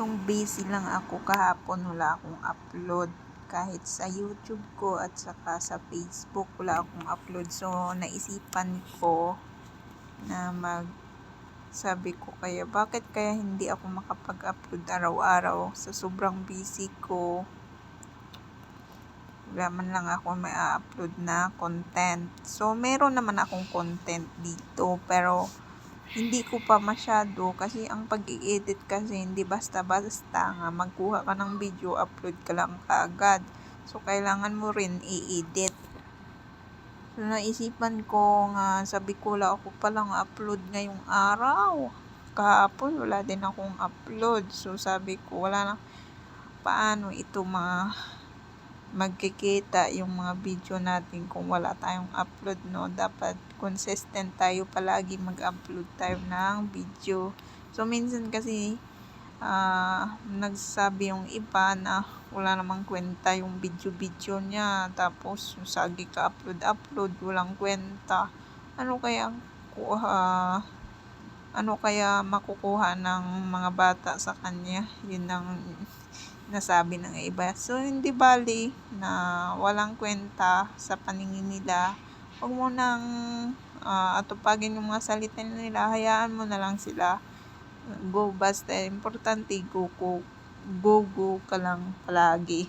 Sobrang busy lang ako kahapon, wala akong upload. Kahit sa YouTube ko at saka sa Facebook, wala akong upload. So, naisipan ko na sabi ko kaya, bakit kaya hindi ako makapag-upload araw-araw sa sobrang busy ko? Wala man lang ako may upload na content. So, meron naman akong content dito, pero hindi ko pa masyado kasi ang pag-i-edit kasi hindi basta-basta nga magkuha ka ng video, upload ka lang kaagad. So, kailangan mo rin i-edit. So, naisipan ko nga, sabi ko wala ako palang upload ngayong araw. Kahapon, wala din akong upload. So, sabi ko, wala na, paano ito magkikita yung mga video natin kung wala tayong upload, no? Dapat consistent tayo palagi mag-upload tayo ng video. So, minsan kasi, nagsasabi yung iba na wala namang kwenta yung video niya. Tapos, sagi ka upload, walang kwenta. Ano kaya makukuha ng mga bata sa kanya? Yun ang nasabi ng iba. So, hindi bali na walang kwenta sa paningin nila. Huwag mo nang atupagin yung mga salita nila. Hayaan mo na lang sila. Go, basta importante, go ka lang palagi.